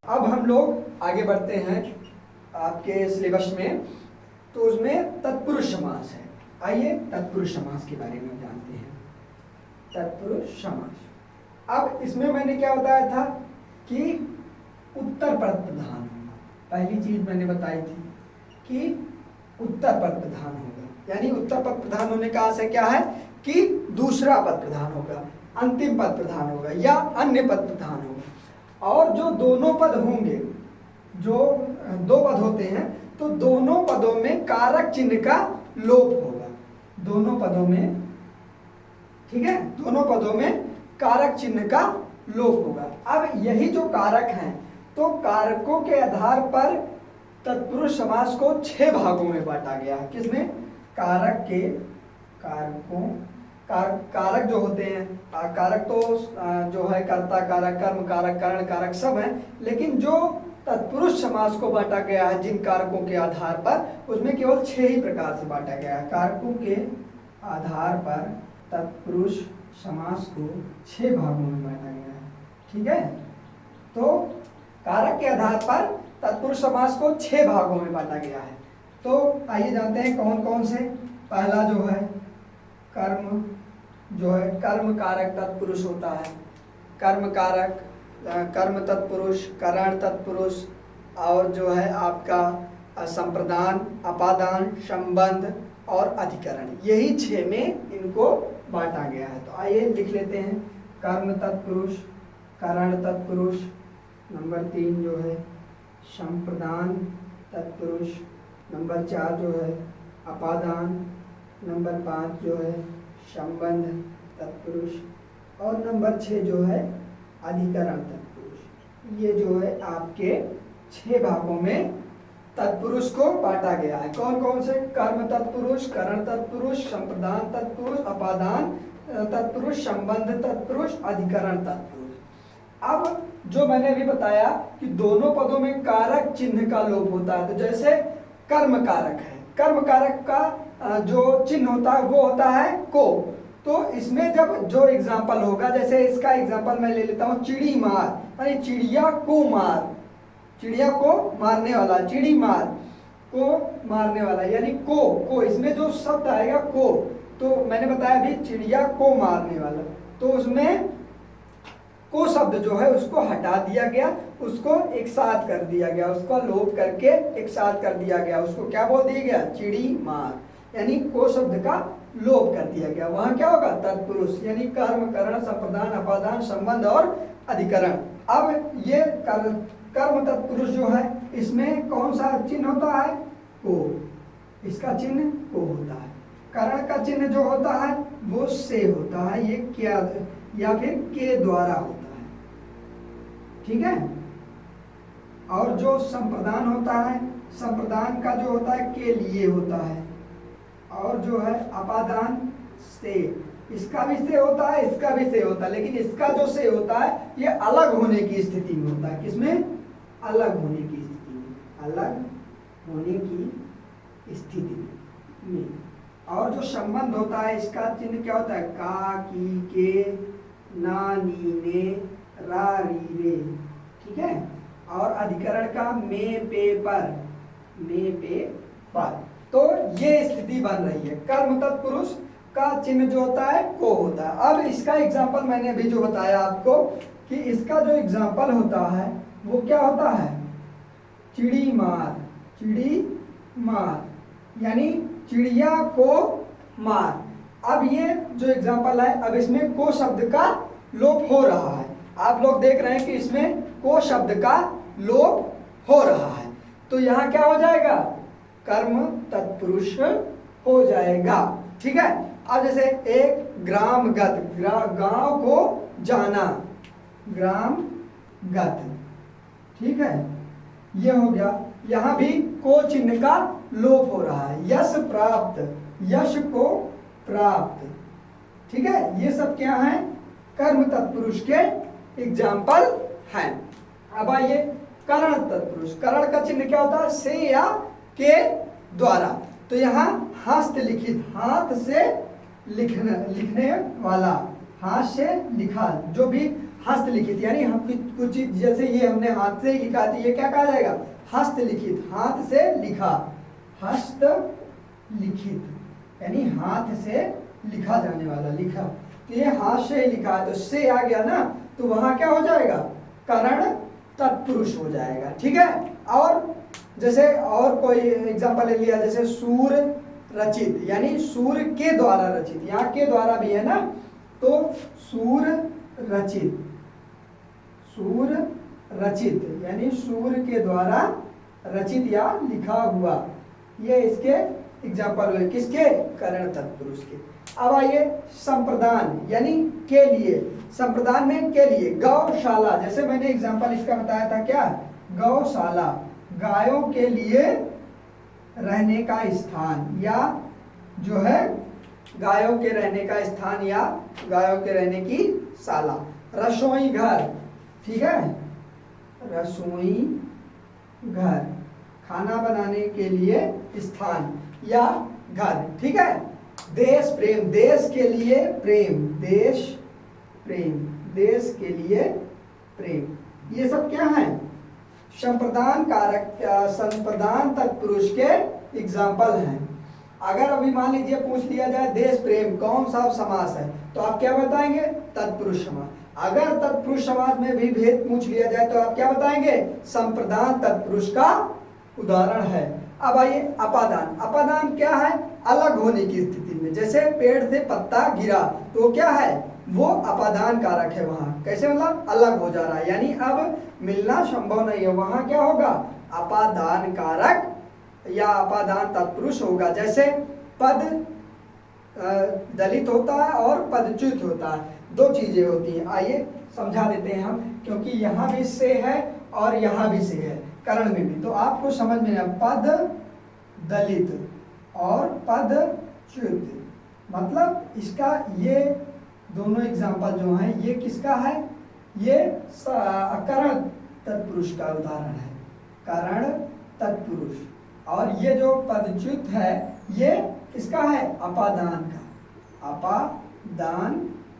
अब हम लोग आगे बढ़ते हैं आपके सिलेबस में, तो उसमें तत्पुरुष समास है। आइए तत्पुरुष समास के बारे में जानते हैं। तत्पुरुष समास, अब इसमें मैंने क्या बताया था कि उत्तर पद प्रधान होगा। पहली चीज मैंने बताई थी कि उत्तर पद प्रधान होगा, यानी उत्तर पद प्रधान होने का आशय क्या है कि दूसरा पद प्रधान होगा, अंतिम पद प्रधान होगा या अन्य पद प्रधान होगा। और जो दोनों पद होंगे, जो दो पद होते हैं, तो दोनों पदों में कारक चिन्ह का लोप होगा। दोनों पदों में, ठीक है, दोनों पदों में कारक चिन्ह का लोप होगा। अब यही जो कारक हैं, तो कारकों के आधार पर तत्पुरुष समास को 6 भागों में बांटा गया है। किसमें? कारक के, कारकों, कारक जो होते हैं, कारक तो जो है कर्ता कारक, कर्म कारक, कारण कारक सब हैं, लेकिन जो तत्पुरुष समास को बांटा गया है जिन कारकों के आधार पर, उसमें केवल 6 ही प्रकार से बांटा गया है। कारकों के आधार पर तत्पुरुष समास को 6 भागों में बांटा गया है। ठीक है, तो कारक के आधार पर तत्पुरुष समास को 6 भागों में बांटा गया है। तो आइए जानते हैं कौन कौन से। पहला जो है कर्म, जो है कर्म कारक तत्पुरुष होता है। कर्म कारक, कर्म तत्पुरुष, करण तत्पुरुष, और जो है आपका संप्रदान, अपादान, संबंध और अधिकरण, यही 6 में इनको बांटा गया है। तो आइए लिख लेते हैं। कर्म तत्पुरुष, करण तत्पुरुष, नंबर 3 जो है संप्रदान तत्पुरुष, नंबर 4 जो है अपादान, नंबर 5 जो है संबंध तत्पुरुष, और नंबर 6 जो है अधिकरण तत्पुरुष। ये जो है आपके 6 भागों में तत्पुरुष को बांटा गया है। कौन कौन से? कर्म तत्पुरुष, करण तत्पुरुष, संप्रदान तत्पुरुष, अपादान तत्पुरुष, संबंध तत्पुरुष, अधिकरण तत्पुरुष। अब जो मैंने अभी बताया कि दोनों पदों में कारक चिन्ह का लोप होता है, तो जैसे कर्म कारक है, कर्म कारक का जो चिन्ह होता है वो होता है को। तो इसमें जब जो एग्जाम्पल होगा, जैसे इसका एग्जाम्पल मैं ले लेता हूँ, चिड़ी मार, यानी चिड़िया को मार, चिड़िया को मारने वाला, चिड़ी मार को मारने वाला, यानी को इसमें जो शब्द आएगा को, तो मैंने बताया अभी चिड़िया को मारने वाला, तो उसमें को शब्द जो है उसको हटा दिया गया, उसको एक साथ कर दिया गया, उसको लोप करके एक साथ कर दिया गया, उसको क्या बोल दिया गया? चिड़ी मार, यानी को शब्द का लोप कर दिया गया। वहां क्या होगा? तत्पुरुष, यानी कर्म, करण, संप्रदान, अपादान, संबंध और अधिकरण। अब ये कर्म तत्पुरुष जो है, इसमें कौन सा चिन्ह होता है? को, इसका चिन्ह को होता है। करण का चिन्ह जो होता है वो से होता है, ये क्या या फिर के द्वारा होता है। ठीक है, और जो संप्रदान होता है, संप्रदान का जो होता है के लिए होता है, और जो है अपादान से, इसका भी से होता है, इसका भी से होता है, लेकिन इसका जो से होता है ये अलग होने की स्थिति में होता है। किसमें? अलग होने की स्थिति में, अलग होने की स्थिति में। और जो संबंध होता है, इसका चिन्ह क्या होता है? का, की, के, ना, नी, ने, रा, री, रे। ठीक है, और अधिकरण का में, पे, पर, में, पे, पर। तो ये स्थिति बन रही है। कर्म तत्पुरुष का चिन्ह जो होता है को होता है। अब इसका एग्जाम्पल मैंने अभी जो बताया आपको कि इसका जो एग्जाम्पल होता है वो क्या होता है? चिड़ी मार, चिड़ी मार, यानी चिड़िया को मार। अब ये जो एग्जाम्पल है, अब इसमें को शब्द का लोप हो रहा है। आप लोग देख रहे हैं कि इसमें को शब्द का लोप हो रहा है, तो यहाँ क्या हो जाएगा? कर्म तत्पुरुष हो जाएगा। ठीक है, अब जैसे एक ग्रामगत, गांव को जाना, ग्रामगत। ठीक है, ये हो गया। यहाँ भी को चिन्ह का लोप हो रहा है। यश प्राप्त, यश को प्राप्त। ठीक है, ये सब क्या है? कर्म तत्पुरुष के एग्जाम्पल हैं। अब आइए करण तत्पुरुष। करण का चिन्ह क्या होता है? से या के द्वारा। तो यहाँ हस्तलिखित, हाथ से लिखने वाला, हाथ से लिखा, जो भी हस्तलिखित, यानी हम कुछ चीज जैसे ये हमने हाथ से ही लिखा तो ये क्या कहा जाएगा, हस्तलिखित, हाथ से लिखा, हस्तलिखित यानी हाथ से लिखा जाने वाला, लिखा, तो ये हाथ से ही लिखा है तो से आ गया ना, तो वहां क्या हो जाएगा, करण तत्पुरुष हो जाएगा। ठीक है, और जैसे और कोई एग्जांपल ले लिया, जैसे सूर रचित, यानी सूर के द्वारा रचित, यहाँ के द्वारा भी है ना, तो सूर रचित, सूर रचित यानी सूर के द्वारा रचित या लिखा हुआ, ये इसके एग्जाम्पल हुए, किसके, करण तत्पुरुष के। अब आइए संप्रदान यानी के लिए, संप्रदान में के लिए, गौशाला, जैसे मैंने एग्जाम्पल इसका बताया था क्या, गौशाला, गायों के लिए रहने का स्थान, या जो है गायों के रहने का स्थान या गायों के रहने की शाला। रसोई घर, ठीक है, रसोई घर, खाना बनाने के लिए स्थान या घर। ठीक है, देश प्रेम, देश के लिए प्रेम, देश प्रेम, देश के लिए प्रेम, ये सब क्या है, संप्रदान कारक, संप्रदान तत्पुरुष के एग्जाम्पल हैं। अगर अभी मान लीजिए पूछ लिया जाए देश प्रेम कौन सा समास है, तो आप क्या बताएंगे, तत्पुरुष समास। अगर तत्पुरुष समास में भी भेद पूछ लिया जाए तो आप क्या बताएंगे, संप्रदान तत्पुरुष का उदाहरण है। अब आइए अपादान, अपादान क्या है, अलग होने की स्थिति में, जैसे पेड़ से पत्ता गिरा तो क्या है, वो अपादान कारक है, वहां कैसे, मतलब अलग हो जा रहा है, यानी अब मिलना संभव नहीं है, वहां क्या होगा, अपादान कारक या अपादान तत्पुरुष होगा। जैसे पद दलित होता है और पदच्युत होता है, दो चीजें होती हैं। आइए समझा देते हैं हम, क्योंकि यहाँ भी से है और यहाँ भी से है, करण में भी, तो आपको समझ में आया, पद दलित और पदच्युत, मतलब इसका ये दोनों एग्जाम्पल जो हैं ये किसका है, ये करण तत्पुरुष का उदाहरण है, करण तत्पुरुष। और ये जो पदच्युत है ये किसका है, अपादान का, अपादान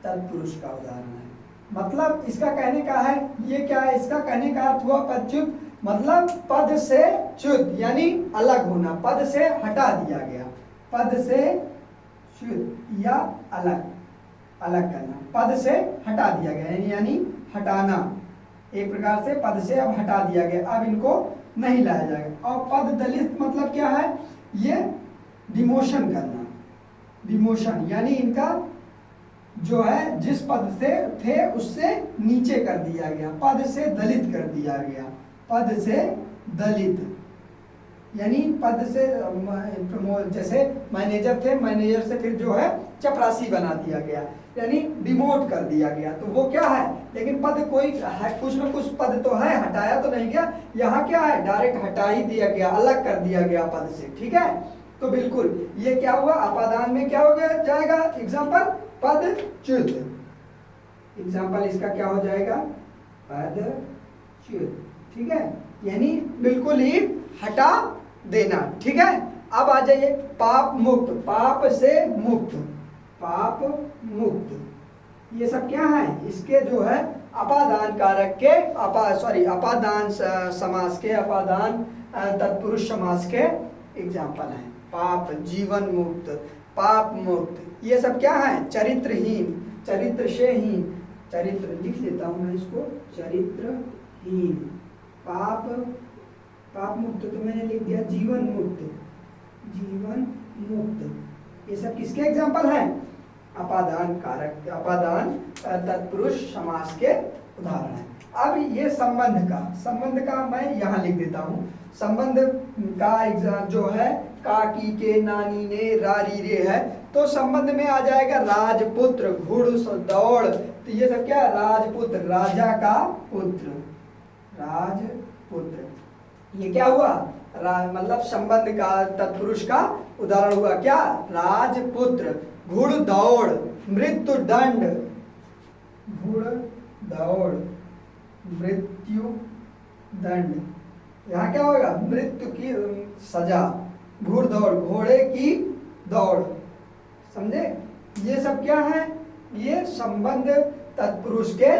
तत्पुरुष का उदाहरण है। मतलब इसका कहने का है, ये क्या है, इसका कहने का अर्थ हुआ पदच्युत, मतलब पद से च्युत यानी अलग होना, पद से हटा दिया गया, पद से च्युत या अलग, अलग करना, पद से हटा दिया गया यानी हटाना, एक प्रकार से पद से अब हटा दिया गया, अब इनको नहीं लाया जाएगा। और पद दलित मतलब क्या है, ये डिमोशन करना, डिमोशन यानी इनका जो है जिस पद से थे उससे नीचे कर दिया गया, पद से दलित कर दिया गया, पद से दलित यानी पद से जैसे मैनेजर थे, मैनेजर से फिर जो है चपरासी बना दिया गया, यानी डिमोट कर दिया गया, तो वो क्या है, लेकिन पद कोई है, कुछ ना कुछ पद तो है, हटाया तो नहीं गया, यहाँ क्या है डायरेक्ट हटा ही दिया गया, अलग कर दिया गया पद से। ठीक है, तो बिल्कुल ये क्या हुआ, अपादान में क्या हो गया जाएगा, एग्जाम्पल पदच्युत, एग्जाम्पल इसका क्या हो जाएगा, पदच्युत। ठीक है, यानी बिल्कुल ही हटा देना। ठीक है, अब आ जाइए पाप मुक्त, पाप से मुक्त, पाप मुक्त, ये सब क्या है, इसके जो है अपादान कारक के अपादान समास के, अपादान तत्पुरुष समास के एग्जाम्पल हैं। पाप, जीवन मुक्त, पाप मुक्त, ये सब क्या है, चरित्रहीन, चरित्र से हीन, चरित्र लिख देता हूं मैं इसको, चरित्रहीन, पाप, पाप मुक्त तो मैंने लिख दिया, जीवन मुक्त, जीवन मुक्त, ये सब किसके एग्जाम्पल हैं, अपादान कारक, अपादान तत्पुरुष समास के उदाहरण हैं। अब ये संबंध का मैं यहाँ लिख देता हूँ, संबंध का एग्जाम जो है का, की, के, नानी, ने, रारी, रे है, तो संबंध में आ जाएगा राजपुत्र, घुड़दौड़, तो ये सब क्या, राजपुत्र, राजा का पुत्र, राजपुत्र, ये क्या हुआ, मतलब संबंध का तत्पुरुष का उदाहरण हुआ क्या, राजपुत्र। घुड़दौड़, मृत्यु दंड, घुड़दौड़, मृत्यु दंड, यहाँ क्या होगा, मृत्यु की सजा, घुड़दौड़, घोड़े की दौड़, समझे, ये सब क्या है, ये संबंध तत्पुरुष के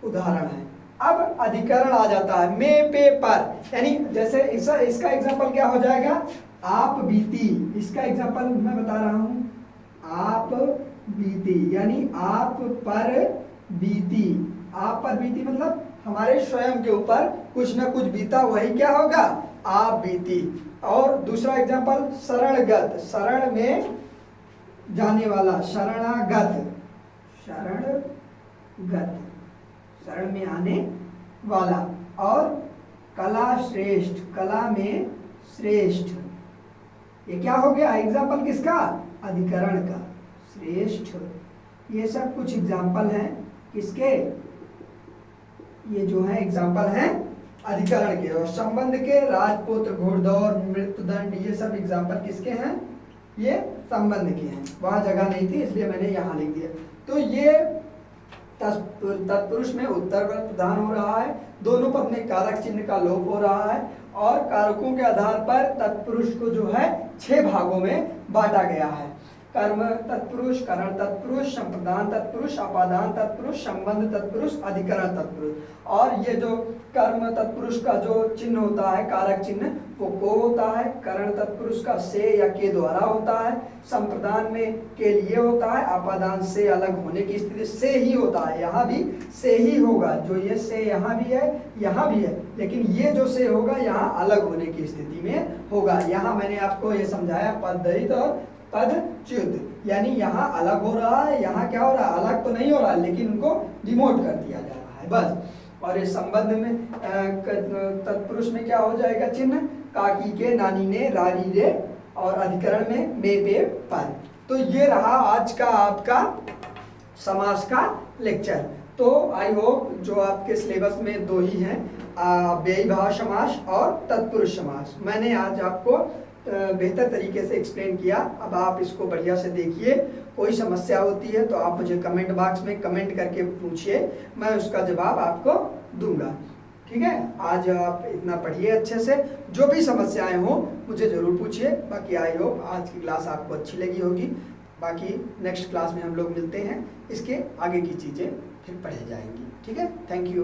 उदाहरण है। अब अधिकरण आ जाता है, में पे पर, यानी जैसे इसका एग्जांपल क्या हो जाएगा, आप बीती। इसका एग्जांपल मैं बता रहा हूं, आप बीती, यानी आप पर बीती। आप पर बीती मतलब हमारे स्वयं के ऊपर कुछ ना कुछ बीता, वही क्या होगा, आप बीती। और दूसरा एग्जांपल शरणगत, शरण में जाने वाला, शरणागत, शरणगत, शरण में आने वाला। और कला श्रेष्ठ, कला में श्रेष्ठ, ये क्या हो गया एग्जाम्पल किसका, अधिकरण का, श्रेष्ठ। ये सब कुछ एग्जाम्पल हैं किसके, ये जो है एग्जाम्पल हैं अधिकरण के। और संबंध के राजपुत्र, घोड़दौड़, मृत्युदंड, ये सब एग्जाम्पल किसके हैं, ये संबंध के हैं। वहां जगह नहीं थी इसलिए मैंने यहाँ लिख दिया। तो ये तत्पुरुष में उत्तर प्रधान हो रहा है, दोनों पद में कारक चिन्ह का लोप हो रहा है, और कारकों के आधार पर तत्पुरुष को जो है 6 भागों में बांटा गया है। कर्म तत्पुरुष, करण तत्पुरुष, संप्रदान तत्पुरुष, अपादान तत्पुरुष, संबंध तत्पुरुष, अधिकरण तत्पुरुष। और ये जो कर्म तत्पुरुष का जो चिन्ह होता है, कारक चिन्ह, वो को होता है। करण तत्पुरुष का से या के द्वारा होता है। संप्रदान में के लिए होता है। अपादान से अलग होने की स्थिति से ही होता है, यहाँ भी से ही होगा। जो ये से यहाँ भी है, यहाँ भी है, लेकिन ये जो से होगा यहाँ अलग होने की स्थिति में होगा। यहाँ मैंने आपको ये समझाया पददलित और पदच्युत, यानी यहाँ अलग हो रहा है, यहाँ क्या हो रहा है, अलग तो नहीं हो रहा है, लेकिन उनको डिमोट कर दिया जा रहा है बस। और इस संबंध में तत्पुरुष में क्या हो जाएगा चिन्ह, काकी के, नानी ने, रारी रे, और अधिकरण में मे पे पर। तो ये रहा आज का आपका समास का लेक्चर। तो आई होप जो आपके सिलेबस में 2 ही हैं, व्ययीभाव समास और तत्पुरुष समास, मैंने आज आपको बेहतर तरीके से एक्सप्लेन किया। अब आप इसको बढ़िया से देखिए, कोई समस्या होती है तो आप मुझे कमेंट बॉक्स में कमेंट करके पूछिए, मैं उसका जवाब आपको दूंगा। ठीक है, आज आप इतना पढ़िए अच्छे से, जो भी समस्याएं हो मुझे ज़रूर पूछिए। बाकी आई होप आज की क्लास आपको अच्छी लगी होगी। बाकी नेक्स्ट क्लास में हम लोग मिलते हैं, इसके आगे की चीज़ें फिर पढ़ी जाएंगी। ठीक है, थैंक यू।